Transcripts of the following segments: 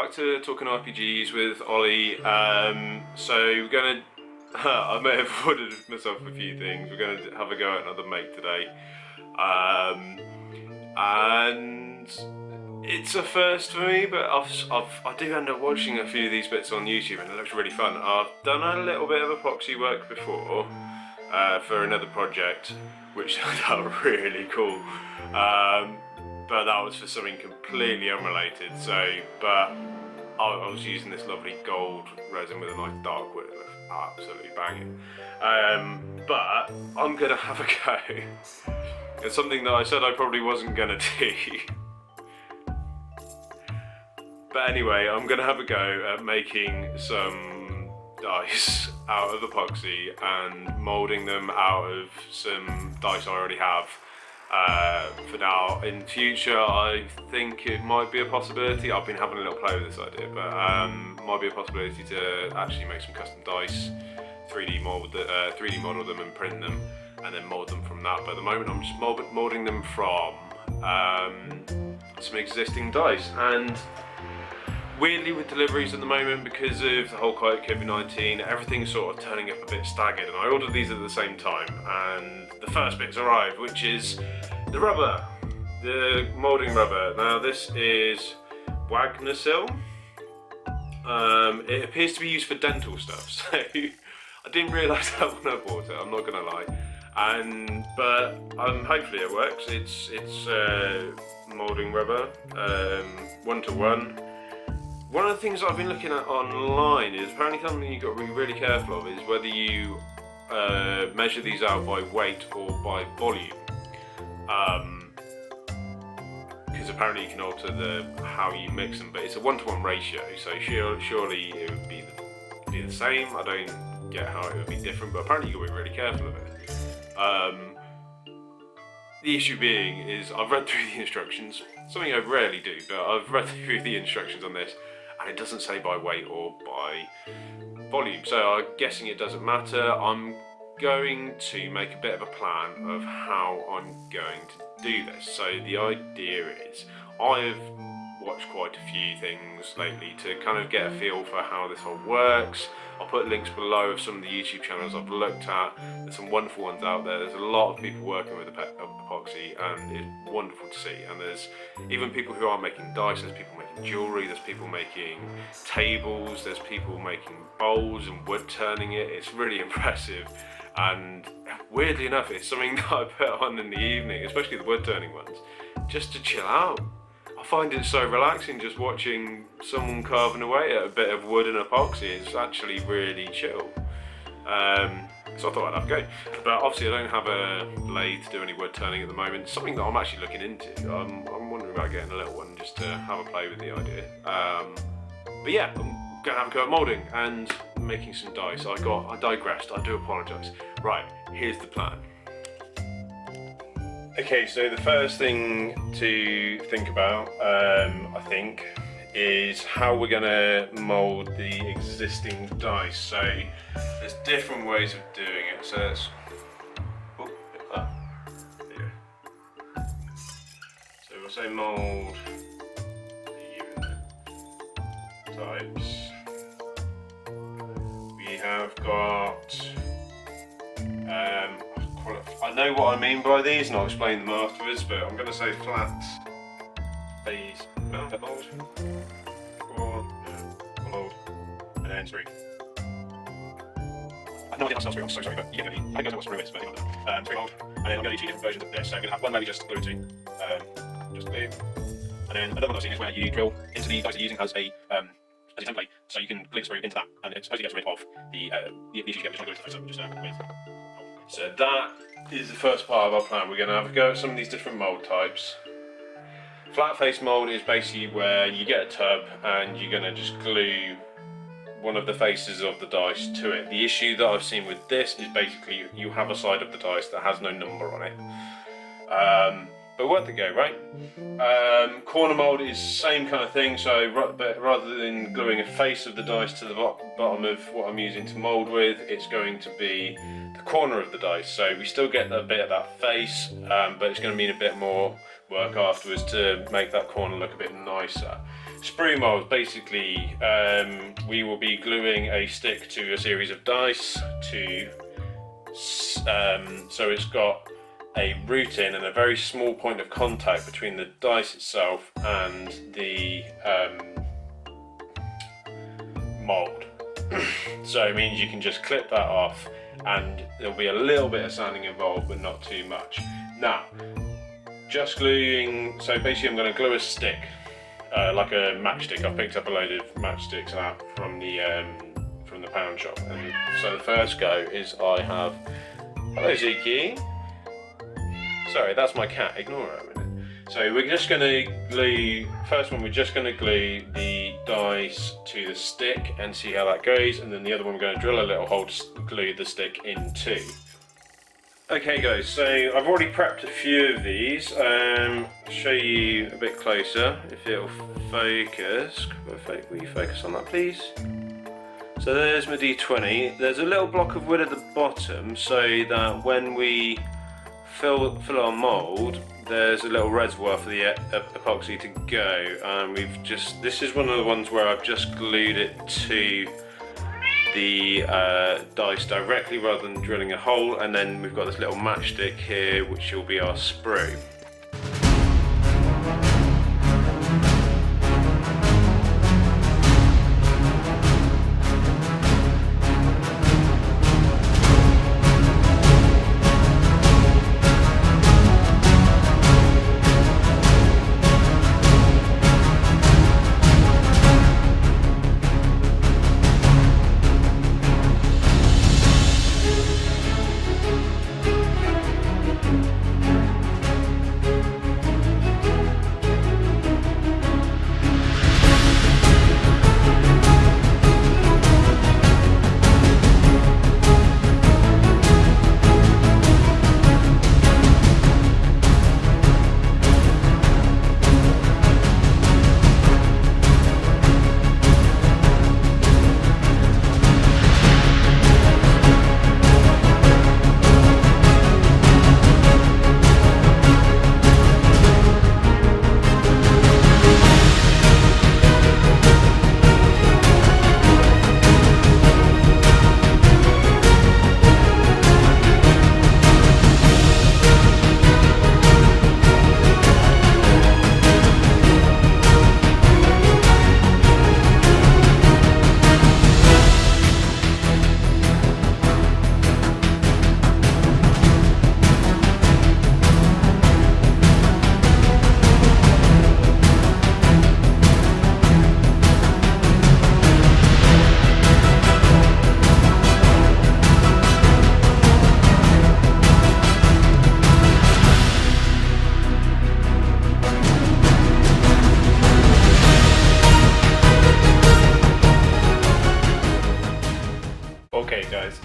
back to talking RPGs with Ollie. So we're gonna. I may have ordered myself a few things. We're gonna have a go at another make today, and it's a first for me. But I do end up watching a few of these bits on YouTube, and it looks really fun. I've done a little bit of epoxy work before for another project, which turned out really cool. But that was for something completely unrelated. But I was using this lovely gold resin with a nice dark wood. It was absolutely banging. But I'm gonna have a go. It's something that I said I probably wasn't gonna do. But anyway, I'm gonna have a go at making some dice out of epoxy and moulding them out of some dice I already have. For now, in future, I think it might be a possibility. I've been having a little play with this idea, but might be a possibility to actually make some custom dice, 3D model them and print them, and then mould them from that. But at the moment, I'm just moulding them from some existing dice. And weirdly, with deliveries at the moment, because of the whole COVID-19, everything's sort of turning up a bit staggered. And I ordered these at the same time, and the first bit's arrived, which is the rubber, the moulding rubber. Now this is Wagnersil. It appears to be used for dental stuff, so I didn't realise that when I bought it, I'm not gonna lie. But hopefully it works. It's moulding rubber, 1-to-1. One of the things I've been looking at online is apparently something you've got to be really careful of is whether you measure these out by weight or by volume. Because apparently you can alter how you mix them, but it's a 1-to-1 ratio, so surely it would be the same. I don't get how it would be different, but apparently you've got to be really careful of it. The issue being is I've read through the instructions, something I rarely do, but I've read through the instructions on this, and it doesn't say by weight or by volume, so I'm guessing it doesn't matter. I'm going to make a bit of a plan of how I'm going to do this. So the idea is, I've watched quite a few things lately to kind of get a feel for how this all works. I'll put links below of some of the YouTube channels I've looked at. There's some wonderful ones out there. There's a lot of people working with epoxy, and it's wonderful to see. And there's even people who are making dice, there's people making jewellery, there's people making tables, there's people making bowls and wood turning it. It's really impressive. And weirdly enough, it's something that I put on in the evening, especially the wood turning ones, just to chill out. I find it so relaxing just watching someone carving away at a bit of wood and epoxy. It's actually really chill. So I thought I'd have a go. But obviously I don't have a lathe to do any wood turning at the moment. It's something that I'm actually looking into. I'm wondering about getting a little one just to have a play with the idea. But yeah, I'm going to have a go at moulding and making some dice. I digressed, I do apologise. Right, here's the plan. Okay, so the first thing to think about, I think, is how we're going to mould the existing dice. So there's different ways of doing it. So let's, there. So we'll say mould the types. We have got. I know what I mean by these, and I'll explain them afterwards, but I'm going to say flat phase mould, mould, and then screw. I have no idea how to spell screw, I'm so sorry, but you get me. I don't know what screw is, but anyway. Screw mould, and then I'm going to do 2 different versions of this. So I'm going to have one maybe just glue to, just glue, and then another one I've seen is where you drill into the dice you're using as a template, so you can glue the screw into that, and it supposedly gets rid of the issues you get with with. So that is the first part of our plan. We're going to have a go at some of these different mould types. Flat face mould is basically where you get a tub and you're going to just glue one of the faces of the dice to it. The issue that I've seen with this is basically you have a side of the dice that has no number on it. But worth a go, right? Corner mould is same kind of thing, so but rather than gluing a face of the dice to the bottom of what I'm using to mould with, it's going to be the corner of the dice. So we still get a bit of that face, but it's going to mean a bit more work afterwards to make that corner look a bit nicer. sprue molds, basically, we will be gluing a stick to a series of dice to, so it's got a routing and a very small point of contact between the dice itself and the mold. So it means you can just clip that off and there'll be a little bit of sanding involved, but not too much. Now, just gluing, so basically I'm going to glue a stick, like a matchstick. I've picked up a load of matchsticks out from the pound shop. And so the first go is I have, hello Ziki. Sorry, that's my cat, ignore her a minute. So we're just going to glue, first one we're just going to glue the dice to the stick and see how that goes, and then the other one we're going to drill a little hole to glue the stick into. Okay guys, so I've already prepped a few of these. Show you a bit closer if it'll focus. Will you focus on that please? So there's my D20. There's a little block of wood at the bottom so that when we fill our mould, there's a little reservoir for the epoxy to go. This is one of the ones where I've just glued it to the dice directly rather than drilling a hole, and then we've got this little matchstick here which will be our sprue.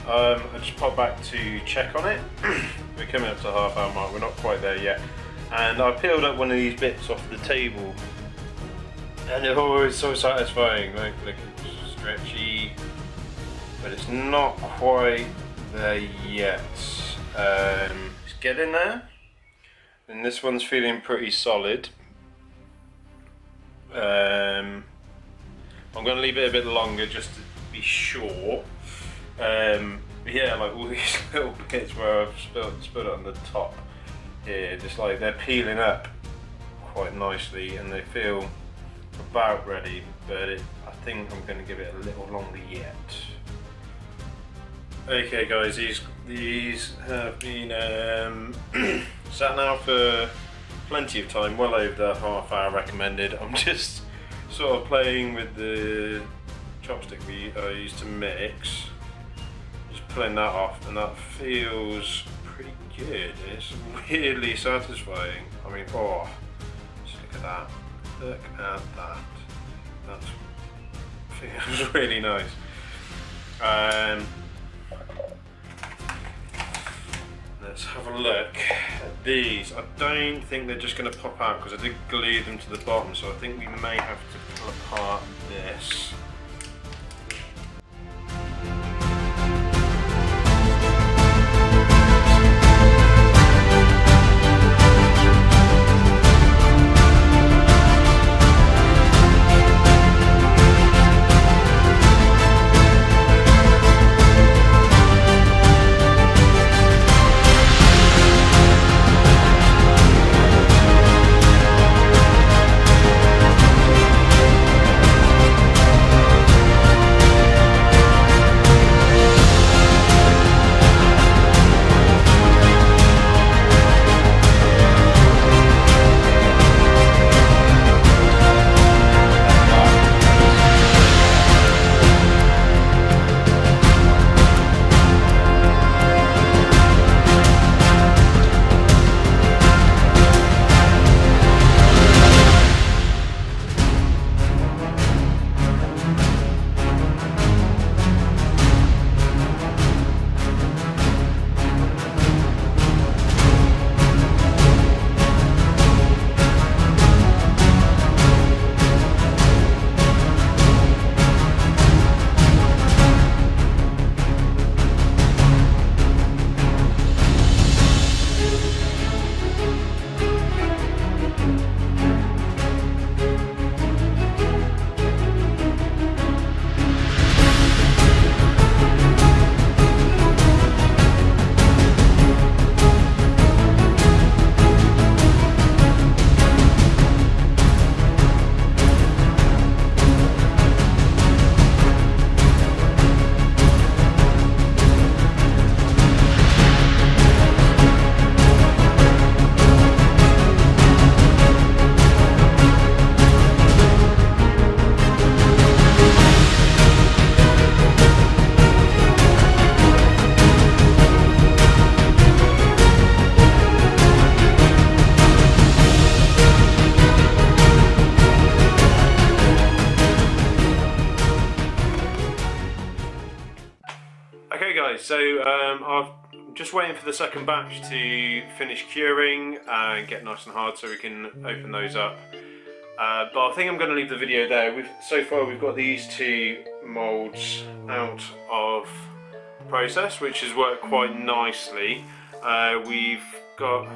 I just popped back to check on it. We're coming up to the half-hour mark, we're not quite there yet. And I peeled up one of these bits off the table, and it's always so satisfying. Like it's stretchy, but it's not quite there yet. It's getting there, and this one's feeling pretty solid. I'm going to leave it a bit longer just to be sure. But yeah, like all these little bits where I've spilled it on the top here, just like they're peeling up quite nicely and they feel about ready, but I think I'm going to give it a little longer yet. Okay guys, these have been sat now for plenty of time, well over the half hour recommended. I'm just sort of playing with the chopstick I used to mix, just pulling that off, and that feels pretty good. It's weirdly satisfying. I mean, oh, just look at that. Look at that. That feels really nice. Let's have a look at these. I don't think they're just going to pop out because I did glue them to the bottom, so I think we may have to pull apart this. Okay guys, so I'm just waiting for the second batch to finish curing and get nice and hard so we can open those up. But I think I'm going to leave the video there. So far we've got these two moulds out of process, which has worked quite nicely. We've got,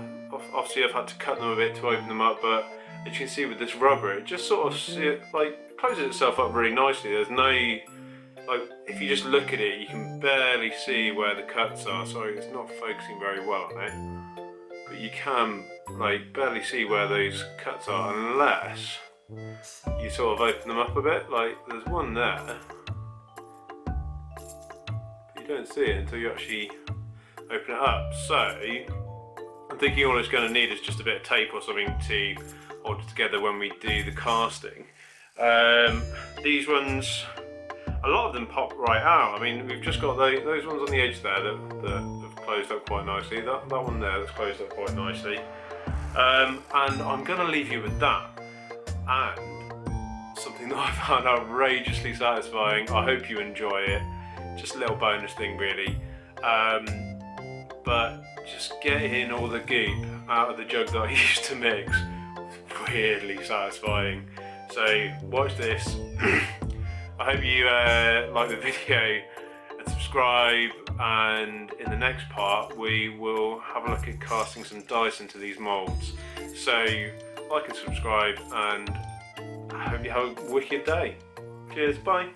obviously I've had to cut them a bit to open them up, but as you can see with this rubber, it just sort of closes itself up really nicely. There's no, if you just look at it, you can barely see where the cuts are. Sorry, it's not focusing very well on it, but you can barely see where those cuts are unless you sort of open them up a bit. There's one there, but you don't see it until you actually open it up. So I'm thinking all it's going to need is just a bit of tape or something to hold it together when we do the casting. These ones, a lot of them pop right out. I mean, we've just got those ones on the edge there that have closed up quite nicely. That one there that's closed up quite nicely. And I'm going to leave you with that. And something that I found outrageously satisfying. I hope you enjoy it. Just a little bonus thing, really. But just getting all the goop out of the jug that I used to mix was weirdly satisfying. So watch this. I hope you like the video and subscribe, and in the next part we will have a look at casting some dice into these moulds. So like and subscribe, and I hope you have a wicked day. Cheers, bye.